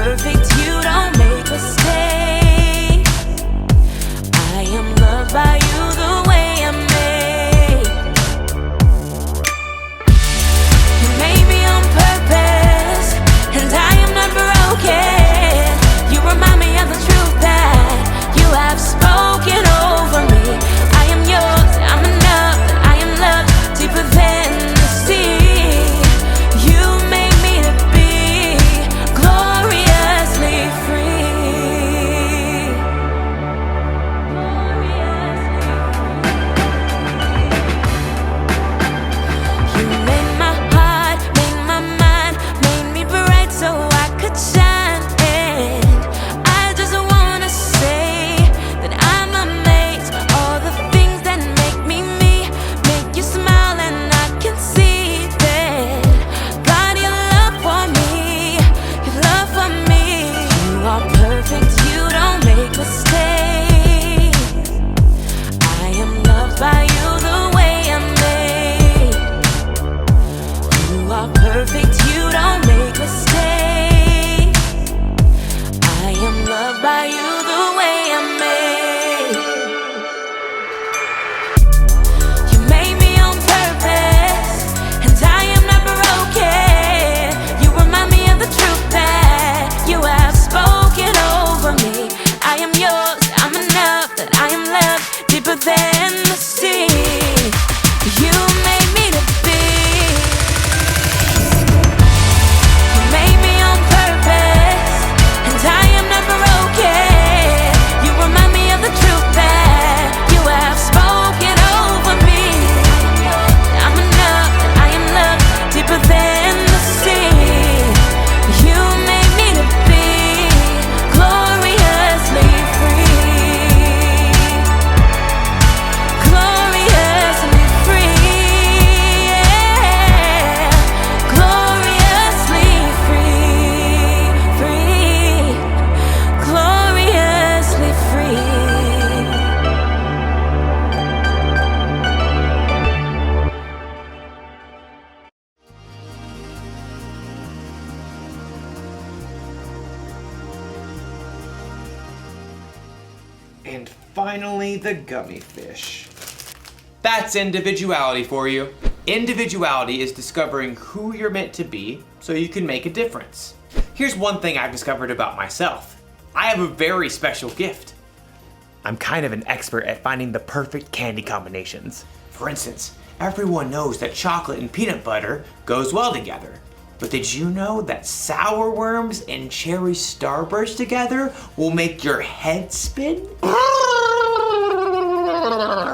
Perfect, you don't make mistakes. And finally, the gummy fish. That's individuality for you. Individuality is discovering who you're meant to be so you can make a difference. Here's one thing I've discovered about myself. I have a very special gift. I'm kind of an expert at finding the perfect candy combinations. For instance, everyone knows that chocolate and peanut butter goes well together. But did you know that sour worms and cherry starburst together will make your head spin?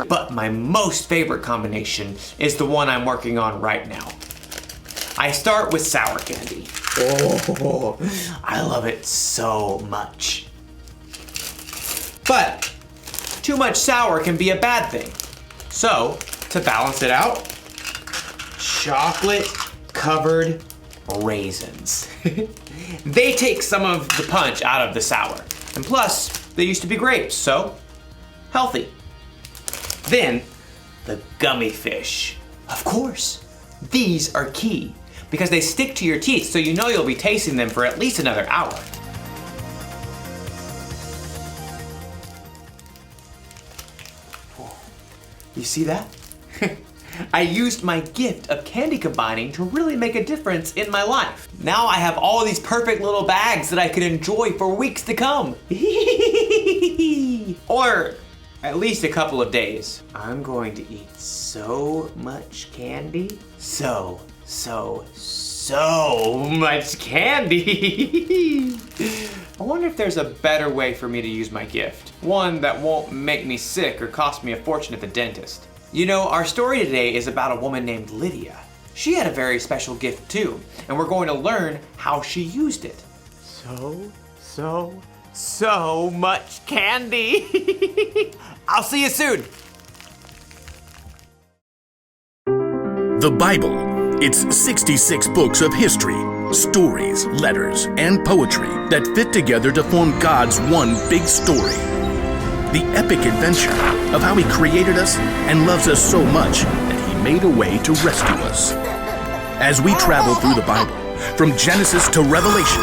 But my most favorite combination is the one I'm working on right now. I start with sour candy. Oh, I love it so much. But too much sour can be a bad thing. So, to balance it out, chocolate covered raisins. They take some of the punch out of the sour. And plus, they used to be grapes, so healthy. Then, the gummy fish. Of course, these are key because they stick to your teeth, so you know you'll be tasting them for at least another hour. You see that? I used my gift of candy combining to really make a difference in my life. Now I have all these perfect little bags that I can enjoy for weeks to come. Or at least a couple of days. I'm going to eat so much candy. So much candy. I wonder if there's a better way for me to use my gift. One that won't make me sick or cost me a fortune at the dentist. You know, our story today is about a woman named Lydia. She had a very special gift too, and we're going to learn how she used it. So much candy. I'll see you soon. The Bible. It's 66 books of history, stories, letters, and poetry that fit together to form God's one big story. The epic adventure of how He created us and loves us so much that He made a way to rescue us. As we travel through the Bible, from Genesis to Revelation,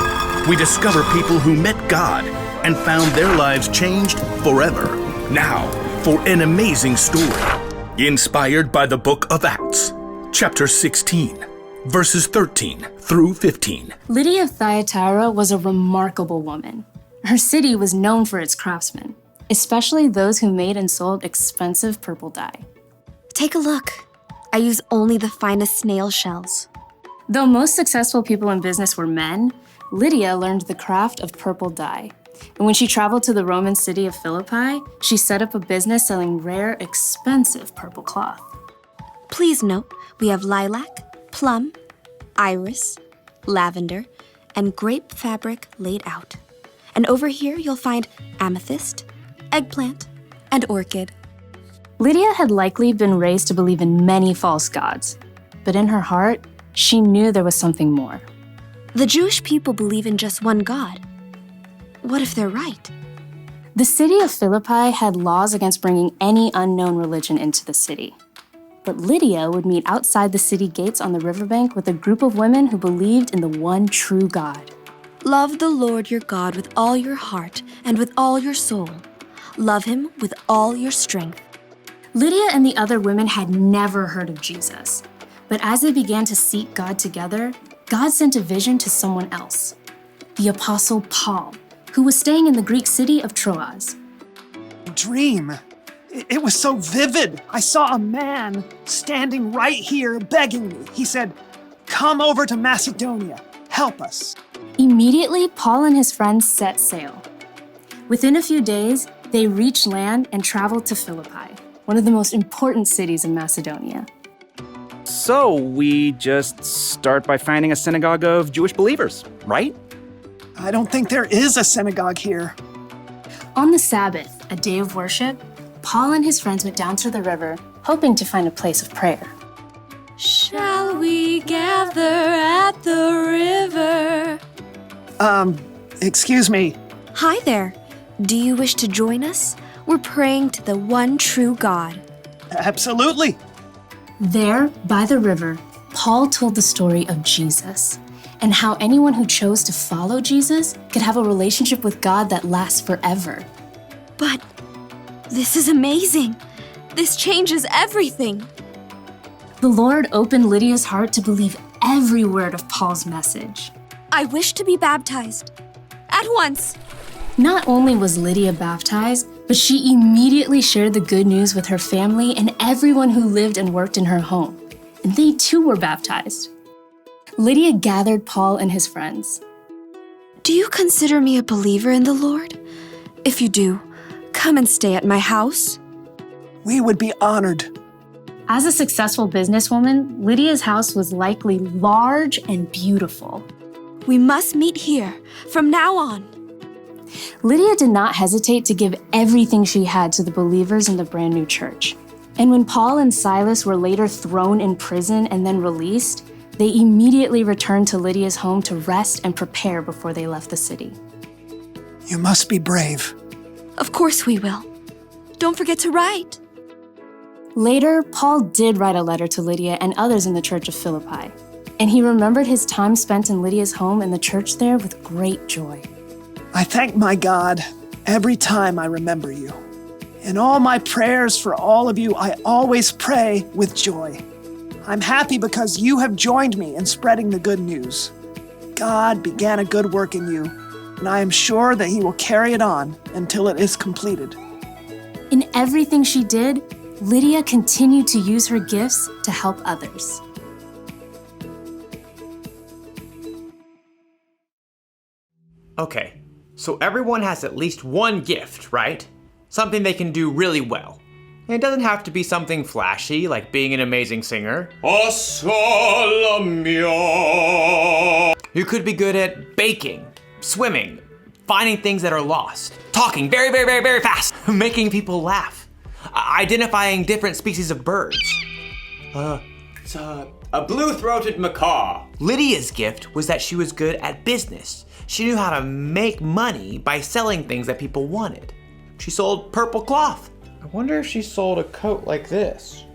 we discover people who met God and found their lives changed forever. Now, for an amazing story, inspired by the book of Acts, chapter 16, verses 13 through 15. Lydia of Thyatira was a remarkable woman. Her city was known for its craftsmen, especially those who made and sold expensive purple dye. Take a look. I use only the finest snail shells. Though most successful people in business were men, Lydia learned the craft of purple dye. And when she traveled to the Roman city of Philippi, she set up a business selling rare, expensive purple cloth. Please note, we have lilac, plum, iris, lavender, and grape fabric laid out. And over here you'll find amethyst, eggplant, and orchid. Lydia had likely been raised to believe in many false gods, but in her heart, she knew there was something more. The Jewish people believe in just one God. What if they're right? The city of Philippi had laws against bringing any unknown religion into the city. But Lydia would meet outside the city gates on the riverbank with a group of women who believed in the one true God. Love the Lord your God with all your heart and with all your soul. Love Him with all your strength. Lydia and the other women had never heard of Jesus. But as they began to seek God together, God sent a vision to someone else, the Apostle Paul, who was staying in the Greek city of Troas. Dream. It was so vivid. I saw a man standing right here begging me. He said, "Come over to Macedonia. Help us." Immediately, Paul and his friends set sail. Within a few days, they reached land and traveled to Philippi, one of the most important cities in Macedonia. So we just start by finding a synagogue of Jewish believers, right? I don't think there is a synagogue here. On the Sabbath, a day of worship, Paul and his friends went down to the river, hoping to find a place of prayer. Shall we gather at the river? Excuse me. Hi there. Do you wish to join us? We're praying to the one true God. Absolutely. There, by the river, Paul told the story of Jesus and how anyone who chose to follow Jesus could have a relationship with God that lasts forever. But This is amazing. This changes everything. The Lord opened Lydia's heart to believe every word of Paul's message. I wish to be baptized. At once. Not only was Lydia baptized, but she immediately shared the good news with her family and everyone who lived and worked in her home. And they too were baptized. Lydia gathered Paul and his friends. Do you consider me a believer in the Lord? If you do, come and stay at my house. We would be honored. As a successful businesswoman, Lydia's house was likely large and beautiful. We must meet here from now on. Lydia did not hesitate to give everything she had to the believers in the brand new church. And when Paul and Silas were later thrown in prison and then released, they immediately returned to Lydia's home to rest and prepare before they left the city. You must be brave. Of course we will. Don't forget to write. Later, Paul did write a letter to Lydia and others in the church of Philippi, and he remembered his time spent in Lydia's home and the church there with great joy. I thank my God every time I remember you. In all my prayers for all of you, I always pray with joy. I'm happy because you have joined me in spreading the good news. God began a good work in you, and I am sure that he will carry it on until it is completed. In everything she did, Lydia continued to use her gifts to help others. Okay, so everyone has at least one gift, right? Something they can do really well. And it doesn't have to be something flashy, like being an amazing singer. You could be good at baking, swimming, finding things that are lost, talking very, very, very, very fast, making people laugh, identifying different species of birds. It's a blue-throated macaw. Lydia's gift was that she was good at business. She knew how to make money by selling things that people wanted. She sold purple cloth. I wonder if she sold a coat like this.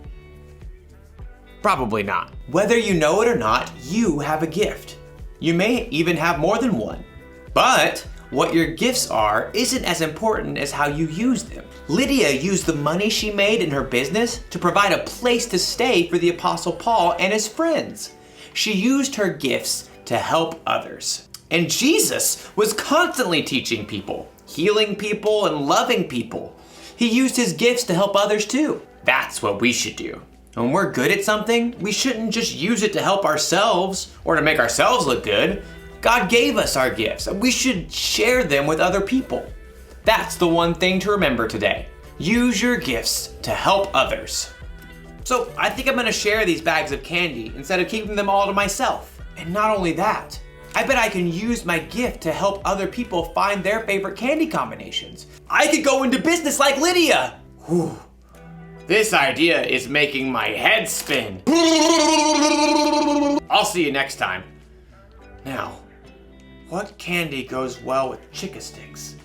Probably not. Whether you know it or not, you have a gift. You may even have more than one. But what your gifts are isn't as important as how you use them. Lydia used the money she made in her business to provide a place to stay for the Apostle Paul and his friends. She used her gifts to help others. And Jesus was constantly teaching people, healing people, and loving people. He used his gifts to help others too. That's what we should do. When we're good at something, we shouldn't just use it to help ourselves or to make ourselves look good. God gave us our gifts, and we should share them with other people. That's the one thing to remember today. Use your gifts to help others. So I think I'm gonna share these bags of candy instead of keeping them all to myself. And not only that, I bet I can use my gift to help other people find their favorite candy combinations. I could go into business like Lydia. Whew. This idea is making my head spin. I'll see you next time. Now, what candy goes well with Chick-a-Sticks?